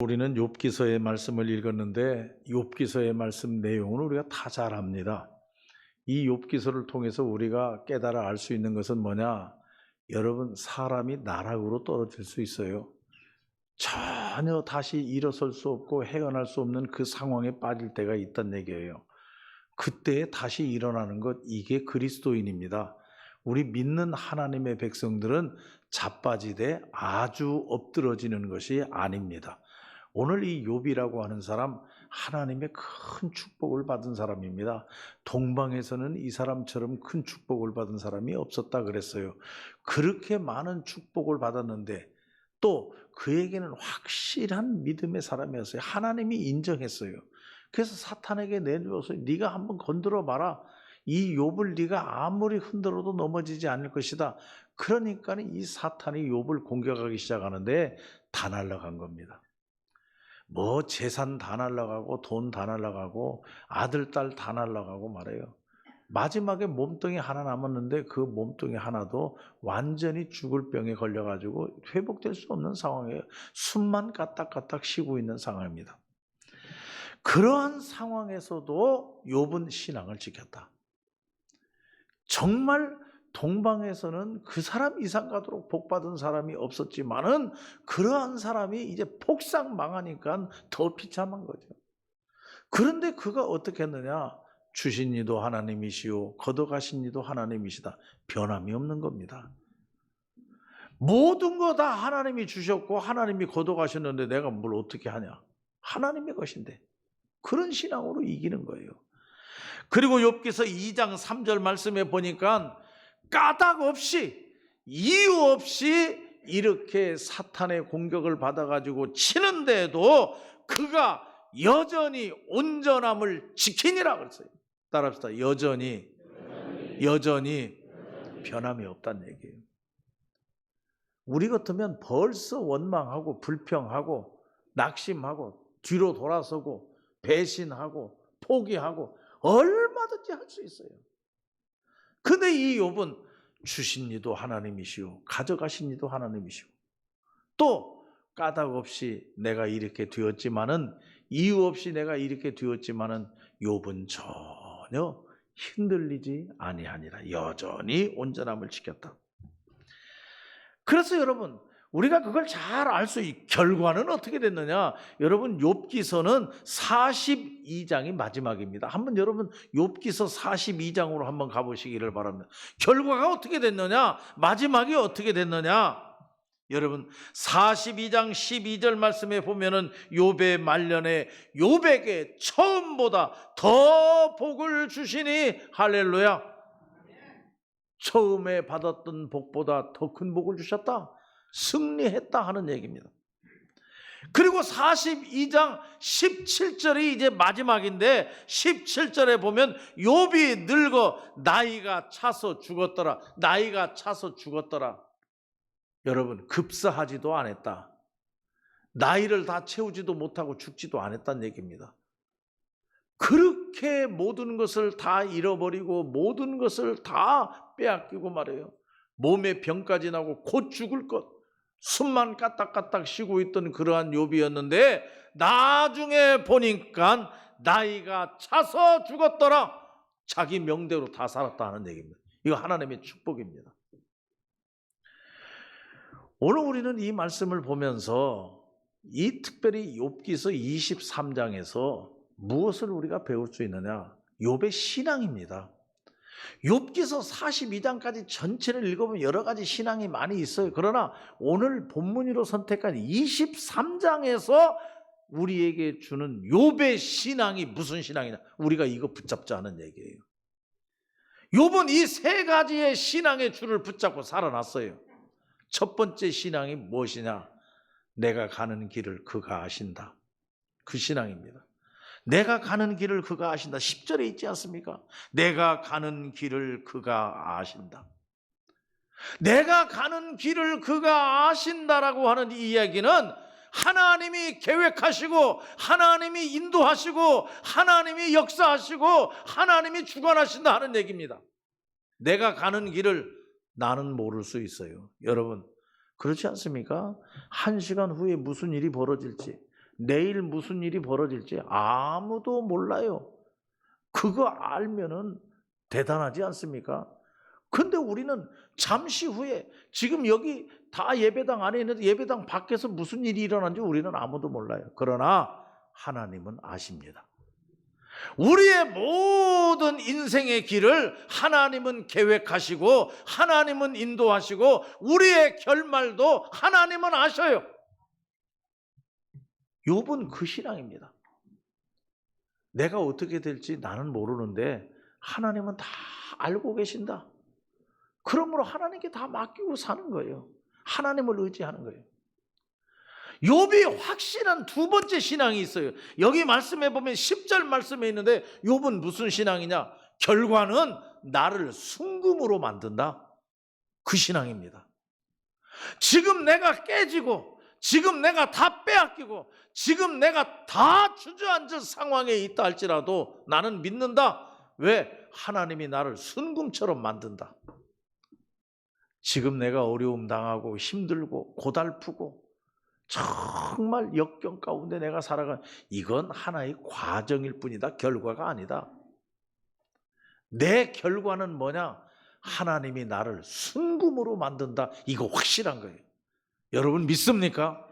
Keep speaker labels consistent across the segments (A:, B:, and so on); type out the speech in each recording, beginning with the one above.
A: 우리는 욥기서의 말씀을 읽었는데 욥기서의 말씀 내용은 우리가 다 잘 압니다. 이 욥기서를 통해서 우리가 깨달아 알 수 있는 것은 뭐냐? 여러분, 사람이 나락으로 떨어질 수 있어요. 전혀 다시 일어설 수 없고 헤어날 수 없는 그 상황에 빠질 때가 있다는 얘기예요. 그때 다시 일어나는 것, 이게 그리스도인입니다. 우리 믿는 하나님의 백성들은 자빠지되 아주 엎드러지는 것이 아닙니다. 오늘 이 욥이라고 하는 사람, 하나님의 큰 축복을 받은 사람입니다. 동방에서는 이 사람처럼 큰 축복을 받은 사람이 없었다 그랬어요. 그렇게 많은 축복을 받았는데 또 그에게는 확실한 믿음의 사람이었어요. 하나님이 인정했어요. 그래서 사탄에게 내주어서 네가 한번 건드려 봐라. 이 욥을 네가 아무리 흔들어도 넘어지지 않을 것이다. 그러니까 이 사탄이 욥을 공격하기 시작하는데 다 날아간 겁니다. 뭐 재산 다 날아가고 돈 다 날아가고 아들 딸 다 날아가고 말해요. 마지막에 몸뚱이 하나 남았는데 그 몸뚱이 하나도 완전히 죽을 병에 걸려가지고 회복될 수 없는 상황이에요. 숨만 까딱까딱 쉬고 있는 상황입니다. 그러한 상황에서도 욥은 신앙을 지켰다. 정말 동방에서는 그 사람 이상 가도록 복받은 사람이 없었지만은 그러한 사람이 이제 폭삭 망하니까 더 비참한 거죠. 그런데 그가 어떻게 했느냐? 주신 이도 하나님이시오 걷어가신 이도 하나님이시다. 변함이 없는 겁니다. 모든 거 다 하나님이 주셨고 하나님이 걷어가셨는데 내가 뭘 어떻게 하냐? 하나님의 것인데. 그런 신앙으로 이기는 거예요. 그리고 욥기서 2장 3절 말씀에 보니까 까닭 없이 이유 없이 이렇게 사탄의 공격을 받아가지고 치는데도 그가 여전히 온전함을 지키니라 그랬어요. 따라합시다. 여전히 변함이 없다는 얘기예요. 우리 같으면 벌써 원망하고 불평하고 낙심하고 뒤로 돌아서고 배신하고 포기하고 얼마든지 할 수 있어요. 근데 이 욥은 주신 이도 하나님이시오 가져가신 이도 하나님이시오 또 까닭 없이 내가 이렇게 되었지만은 이유 없이 내가 이렇게 되었지만은 욥은 전혀 흔들리지 아니하니라. 여전히 온전함을 지켰다. 그래서 여러분 우리가 그걸 잘 알 수 있는 결과는 어떻게 됐느냐? 여러분 욥기서는 42장이 마지막입니다. 한번 여러분 욥기서 42장으로 한번 가보시기를 바랍니다. 결과가 어떻게 됐느냐? 마지막이 어떻게 됐느냐? 여러분 42장 12절 말씀에 보면은 욥의 말년에 욥에게 처음보다 더 복을 주시니 할렐루야. 처음에 받았던 복보다 더 큰 복을 주셨다. 승리했다 하는 얘기입니다. 그리고 42장 17절이 이제 마지막인데 17절에 보면 욥이 늙어 나이가 차서 죽었더라. 나이가 차서 죽었더라. 여러분 급사하지도 않았다. 나이를 다 채우지도 못하고 죽지도 않았다는 얘기입니다. 그렇게 모든 것을 다 잃어버리고 모든 것을 다 빼앗기고 말해요. 몸에 병까지 나고 곧 죽을 것, 숨만 까딱까딱 쉬고 있던 그러한 욥이었는데 나중에 보니까 나이가 차서 죽었더라. 자기 명대로 다 살았다 하는 얘기입니다. 이거 하나님의 축복입니다. 오늘 우리는 이 말씀을 보면서 이 특별히 욥기서 23장에서 무엇을 우리가 배울 수 있느냐? 욥의 신앙입니다. 욥기서 42장까지 전체를 읽어보면 여러 가지 신앙이 많이 있어요. 그러나 오늘 본문으로 선택한 23장에서 우리에게 주는 욥의 신앙이 무슨 신앙이냐? 우리가 이거 붙잡자 하는 얘기예요. 욥은 이 세 가지의 신앙의 줄을 붙잡고 살아났어요. 첫 번째 신앙이 무엇이냐? 내가 가는 길을 그가 아신다. 그 신앙입니다. 내가 가는 길을 그가 아신다. 10절에 있지 않습니까? 내가 가는 길을 그가 아신다. 내가 가는 길을 그가 아신다라고 하는 이 이야기는 하나님이 계획하시고 하나님이 인도하시고 하나님이 역사하시고 하나님이 주관하신다 하는 얘기입니다. 내가 가는 길을 나는 모를 수 있어요. 여러분 그렇지 않습니까? 1시간 후에 무슨 일이 벌어질지 내일 무슨 일이 벌어질지 아무도 몰라요. 그거 알면은 대단하지 않습니까? 근데 우리는 잠시 후에 지금 여기 다 예배당 안에 있는데 예배당 밖에서 무슨 일이 일어난지 우리는 아무도 몰라요. 그러나 하나님은 아십니다. 우리의 모든 인생의 길을 하나님은 계획하시고 하나님은 인도하시고 우리의 결말도 하나님은 아셔요. 욥은 그 신앙입니다. 내가 어떻게 될지 나는 모르는데 하나님은 다 알고 계신다. 그러므로 하나님께 다 맡기고 사는 거예요. 하나님을 의지하는 거예요. 욥이 확실한 두 번째 신앙이 있어요. 여기 말씀해 보면 10절 말씀에 있는데 욥은 무슨 신앙이냐? 결과는 나를 순금으로 만든다. 그 신앙입니다. 지금 내가 깨지고 지금 내가 다 빼앗기고 지금 내가 다 주저앉은 상황에 있다 할지라도 나는 믿는다. 왜? 하나님이 나를 순금처럼 만든다. 지금 내가 어려움 당하고 힘들고 고달프고 정말 역경 가운데 내가 살아간 이건 하나의 과정일 뿐이다. 결과가 아니다. 내 결과는 뭐냐? 하나님이 나를 순금으로 만든다. 이거 확실한 거예요. 여러분 믿습니까?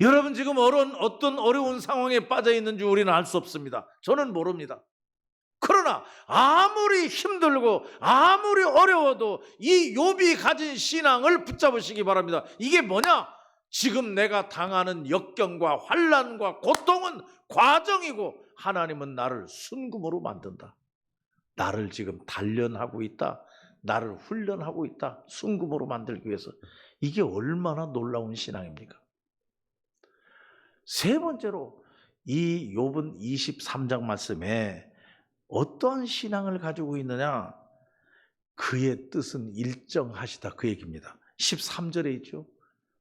A: 여러분 지금 어떤 어려운 상황에 빠져 있는지 우리는 알 수 없습니다. 저는 모릅니다. 그러나 아무리 힘들고 아무리 어려워도 이 욥이 가진 신앙을 붙잡으시기 바랍니다. 이게 뭐냐? 지금 내가 당하는 역경과 환난과 고통은 과정이고 하나님은 나를 순금으로 만든다. 나를 지금 단련하고 있다. 나를 훈련하고 있다. 순금으로 만들기 위해서. 이게 얼마나 놀라운 신앙입니까? 세 번째로 이 욥은 23장 말씀에 어떠한 신앙을 가지고 있느냐? 그의 뜻은 일정하시다. 그 얘기입니다. 13절에 있죠.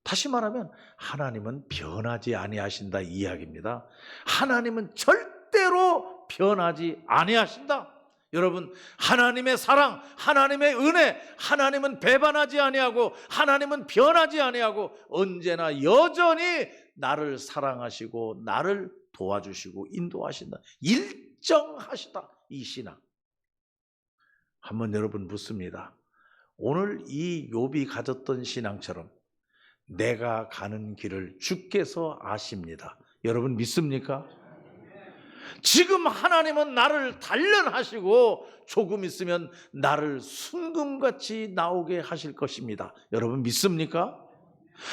A: 다시 말하면 하나님은 변하지 아니하신다 이 이야기입니다. 하나님은 절대로 변하지 아니하신다. 여러분 하나님의 사랑, 하나님의 은혜, 하나님은 배반하지 아니하고 하나님은 변하지 아니하고 언제나 여전히 나를 사랑하시고 나를 도와주시고 인도하신다. 일정하시다 이 신앙. 한번 여러분 묻습니다. 오늘 이 욥이 가졌던 신앙처럼 내가 가는 길을 주께서 아십니다. 여러분 믿습니까? 지금 하나님은 나를 단련하시고 조금 있으면 나를 순금같이 나오게 하실 것입니다. 여러분 믿습니까?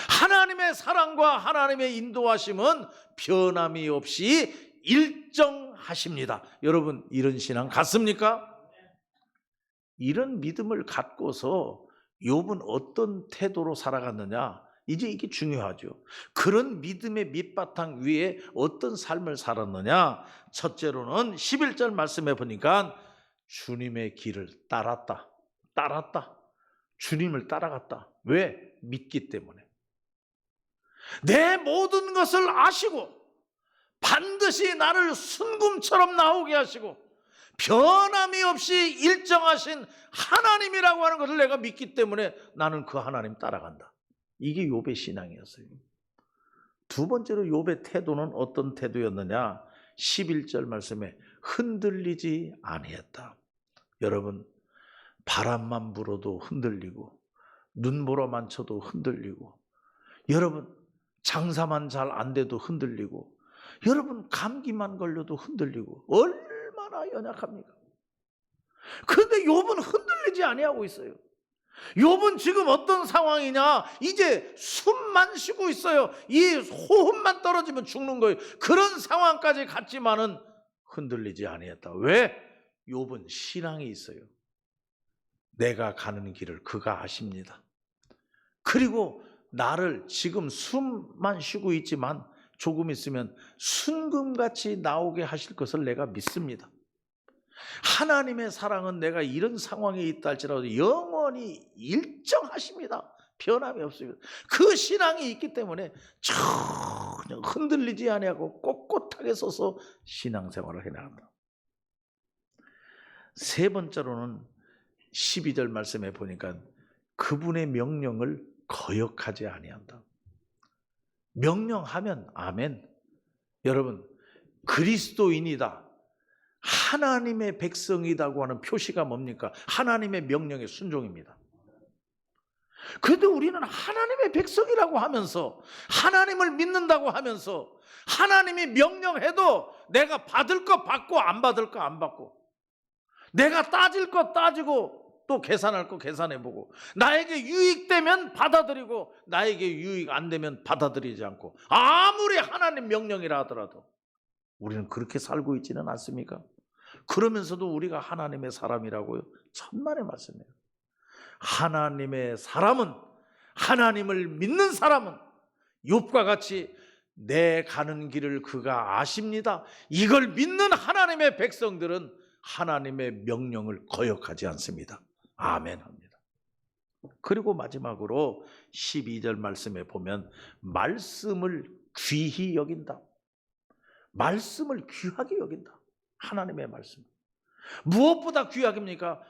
A: 하나님의 사랑과 하나님의 인도하심은 변함이 없이 일정하십니다. 여러분 이런 신앙 갖습니까? 이런 믿음을 갖고서 욥은 어떤 태도로 살아갔느냐? 이제 이게 중요하죠. 그런 믿음의 밑바탕 위에 어떤 삶을 살았느냐? 첫째로는 11절 말씀해 보니까 주님의 길을 따랐다. 주님을 따라갔다. 왜? 믿기 때문에. 내 모든 것을 아시고 반드시 나를 순금처럼 나오게 하시고 변함이 없이 일정하신 하나님이라고 하는 것을 내가 믿기 때문에 나는 그 하나님 따라간다. 이게 욥의 신앙이었어요. 두 번째로 욥의 태도는 어떤 태도였느냐? 11절 말씀에 흔들리지 아니했다. 여러분 바람만 불어도 흔들리고 눈보라만 쳐도 흔들리고 여러분 장사만 잘 안 돼도 흔들리고 여러분 감기만 걸려도 흔들리고 얼마나 연약합니까? 그런데 욥은 흔들리지 아니하고 있어요. 욥은 지금 어떤 상황이냐? 이제 숨만 쉬고 있어요. 이 호흡만 떨어지면 죽는 거예요. 그런 상황까지 갔지만은 흔들리지 아니했다. 왜? 욥은 신앙이 있어요. 내가 가는 길을 그가 아십니다. 그리고 나를 지금 숨만 쉬고 있지만 조금 있으면 순금같이 나오게 하실 것을 내가 믿습니다. 하나님의 사랑은 내가 이런 상황에 있다 할지라도 영원히 일정하십니다. 변함이 없습니다. 그 신앙이 있기 때문에 전혀 흔들리지 아니하고 꼿꼿하게 서서 신앙생활을 해나간다. 세 번째로는 12절 말씀에 보니까 그분의 명령을 거역하지 아니한다. 명령하면 아멘, 여러분, 그리스도인이다, 하나님의 백성이라고 하는 표시가 뭡니까? 하나님의 명령에 순종입니다. 그런데 우리는 하나님의 백성이라고 하면서, 하나님을 믿는다고 하면서, 하나님이 명령해도 내가 받을 거 받고 안 받을 거 안 받고, 내가 따질 거 따지고 또 계산할 거 계산해보고, 나에게 유익되면 받아들이고 나에게 유익 안 되면 받아들이지 않고, 아무리 하나님 명령이라 하더라도 우리는 그렇게 살고 있지는 않습니까? 그러면서도 우리가 하나님의 사람이라고요? 천만의 말씀이에요. 하나님의 사람은, 하나님을 믿는 사람은 욥과 같이 내 가는 길을 그가 아십니다. 이걸 믿는 하나님의 백성들은 하나님의 명령을 거역하지 않습니다. 아멘 합니다. 그리고 마지막으로 12절 말씀에 보면 말씀을 귀히 여긴다. 말씀을 귀하게 여긴다. 하나님의 말씀. 무엇보다 귀하게입니까?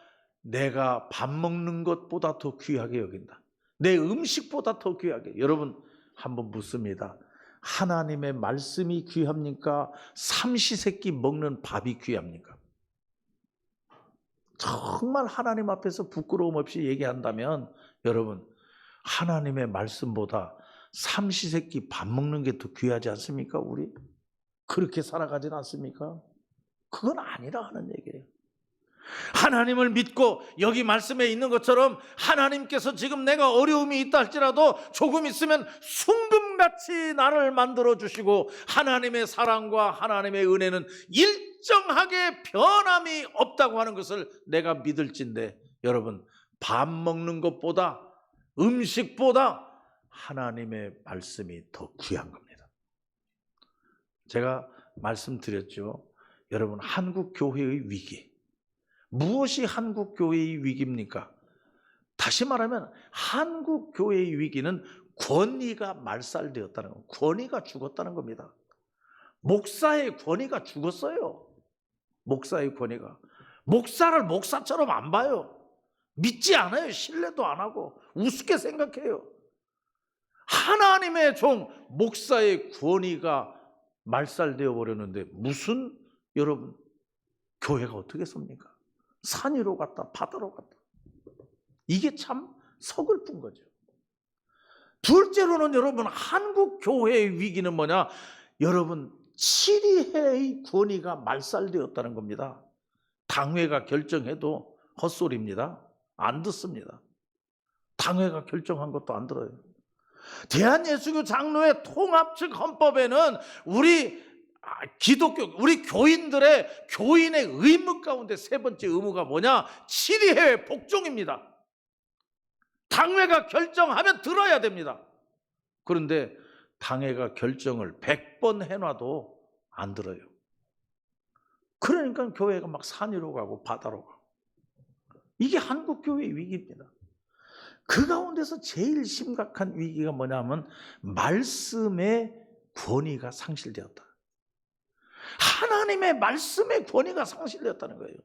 A: 내가 밥 먹는 것보다 더 귀하게 여긴다. 내 음식보다 더 귀하게. 여러분, 한번 묻습니다. 하나님의 말씀이 귀합니까? 삼시세끼 먹는 밥이 귀합니까? 정말 하나님 앞에서 부끄러움 없이 얘기한다면, 여러분, 하나님의 말씀보다 삼시세끼 밥 먹는 게 더 귀하지 않습니까? 우리 그렇게 살아가진 않습니까? 그건 아니라 하는 얘기예요. 하나님을 믿고 여기 말씀에 있는 것처럼 하나님께서 지금 내가 어려움이 있다 할지라도 조금 있으면 순금같이 나를 만들어 주시고, 하나님의 사랑과 하나님의 은혜는 일정하게 변함이 없다고 하는 것을 내가 믿을진데, 여러분, 밥 먹는 것보다, 음식보다 하나님의 말씀이 더 귀한 겁니다. 제가 말씀드렸죠. 여러분, 한국 교회의 위기, 무엇이 한국 교회의 위기입니까? 다시 말하면 한국 교회의 위기는 권위가 말살되었다는 것, 권위가 죽었다는 겁니다. 목사의 권위가 죽었어요. 목사의 권위가. 목사를 목사처럼 안 봐요. 믿지 않아요. 신뢰도 안 하고 우습게 생각해요. 하나님의 종 목사의 권위가 말살되어 버렸는데 무슨, 여러분, 교회가 어떻게 섭니까? 산 위로 갔다 바다로 갔다. 이게 참 서글픈 거죠. 둘째로는 여러분, 한국 교회의 위기는 뭐냐? 여러분, 치리회의 권위가 말살되었다는 겁니다. 당회가 결정해도 헛소리입니다. 안 듣습니다. 당회가 결정한 것도 안 들어요. 대한예수교 장로회 통합측 헌법에는 우리 기독교, 우리 교인들의 교인의 의무 가운데 세 번째 의무가 뭐냐? 치리회의 복종입니다. 당회가 결정하면 들어야 됩니다. 그런데 당회가 결정을 100번 해놔도 안 들어요. 그러니까 교회가 막 산 위로 가고 바다로 가고. 이게 한국 교회의 위기입니다. 그 가운데서 제일 심각한 위기가 뭐냐면 말씀의 권위가 상실되었다. 하나님의 말씀의 권위가 상실되었다는 거예요.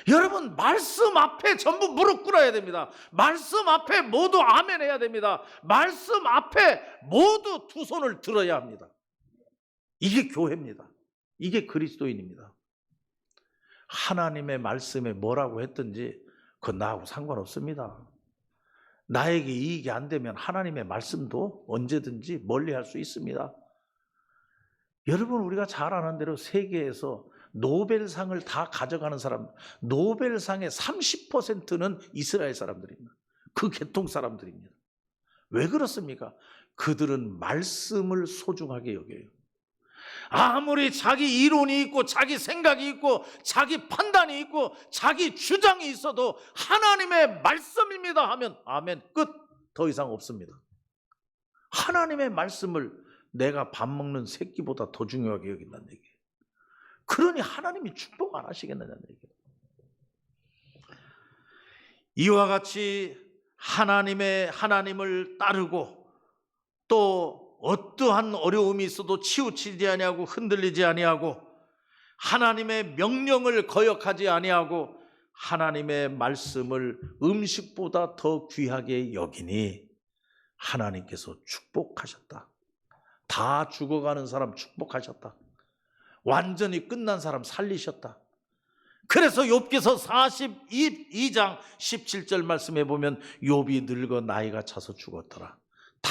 A: 여러분, 말씀 앞에 전부 무릎 꿇어야 됩니다. 말씀 앞에 모두 아멘 해야 됩니다. 말씀 앞에 모두 두 손을 들어야 합니다. 이게 교회입니다. 이게 그리스도인입니다. 하나님의 말씀에 뭐라고 했든지 그건 나하고 상관없습니다. 나에게 이익이 안 되면 하나님의 말씀도 언제든지 멀리할 수 있습니다. 여러분, 우리가 잘 아는 대로 세계에서 노벨상을 다 가져가는 사람, 노벨상의 30%는 이스라엘 사람들입니다. 그 계통 사람들입니다. 왜 그렇습니까? 그들은 말씀을 소중하게 여겨요. 아무리 자기 이론이 있고 자기 생각이 있고 자기 판단이 있고 자기 주장이 있어도 하나님의 말씀입니다 하면 아멘, 끝. 더 이상 없습니다. 하나님의 말씀을 내가 밥 먹는 새끼보다 더 중요하게 여긴다는 얘기예요. 그러니 하나님이 축복 안 하시겠느냐는 얘기예요. 이와 같이 하나님을 따르고 또 어떠한 어려움이 있어도 치우치지 아니하고 흔들리지 아니하고 하나님의 명령을 거역하지 아니하고 하나님의 말씀을 음식보다 더 귀하게 여기니 하나님께서 축복하셨다. 다 죽어가는 사람 축복하셨다. 완전히 끝난 사람 살리셨다. 그래서 욥기서 42장 17절 말씀에 보면 욥이 늙어 나이가 차서 죽었더라. 다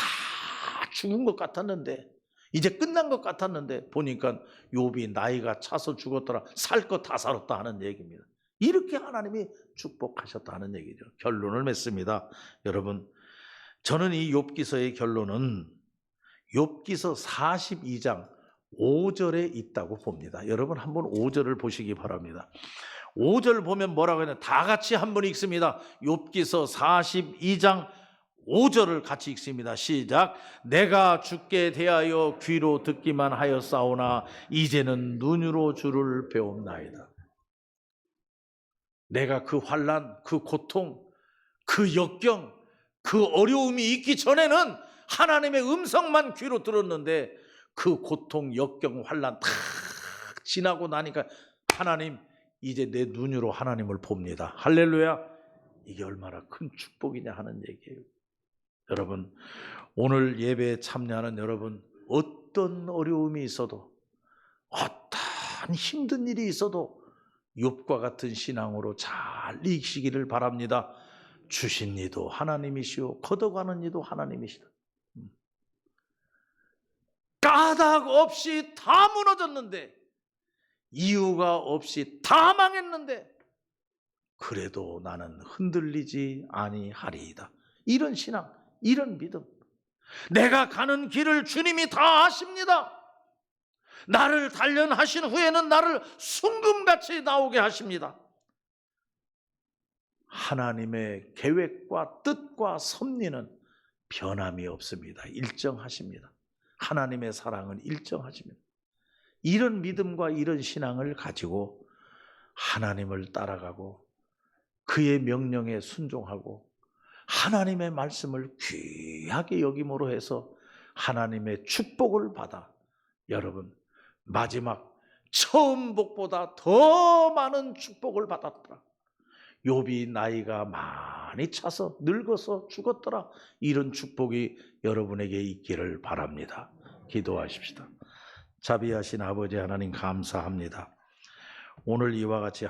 A: 죽은 것 같았는데, 이제 끝난 것 같았는데 보니까 욥이 나이가 차서 죽었더라. 살 것 다 살았다 하는 얘기입니다. 이렇게 하나님이 축복하셨다 하는 얘기죠. 결론을 맺습니다. 여러분, 저는 이 욥기서의 결론은 욥기서 42장 5절에 있다고 봅니다. 여러분 한번 5절을 보시기 바랍니다. 5절 보면 뭐라고 하냐, 다 같이 한번 읽습니다. 욥기서 42장 5절을 같이 읽습니다. 시작. 내가 주께 대하여 귀로 듣기만 하였사오나 이제는 눈으로 주를 배움나이다. 내가 그 환난, 그 고통, 그 역경, 그 어려움이 있기 전에는 하나님의 음성만 귀로 들었는데 그 고통, 역경, 환난 다 지나고 나니까 하나님, 이제 내 눈으로 하나님을 봅니다. 할렐루야. 이게 얼마나 큰 축복이냐 하는 얘기예요. 여러분, 오늘 예배에 참여하는 여러분, 어떤 어려움이 있어도, 어떤 힘든 일이 있어도 욥과 같은 신앙으로 잘 이기시기를 바랍니다. 주신 이도 하나님이시오, 걷어가는 이도 하나님이시다. 까닭 없이 다 무너졌는데, 이유가 없이 다 망했는데 그래도 나는 흔들리지 아니하리이다. 이런 신앙, 이런 믿음. 내가 가는 길을 주님이 다 아십니다. 나를 단련하신 후에는 나를 순금같이 나오게 하십니다. 하나님의 계획과 뜻과 섭리는 변함이 없습니다. 일정하십니다. 하나님의 사랑은 일정하십니다. 이런 믿음과 이런 신앙을 가지고 하나님을 따라가고 그의 명령에 순종하고 하나님의 말씀을 귀하게 여김으로 해서 하나님의 축복을 받아 여러분 마지막 처음 복보다 더 많은 축복을 받았더라. 욥이 나이가 많이 차서 늙어서 죽었더라. 이런 축복이 여러분에게 있기를 바랍니다. 기도하십시다. 자비하신 아버지 하나님 감사합니다. 오늘 이와 같이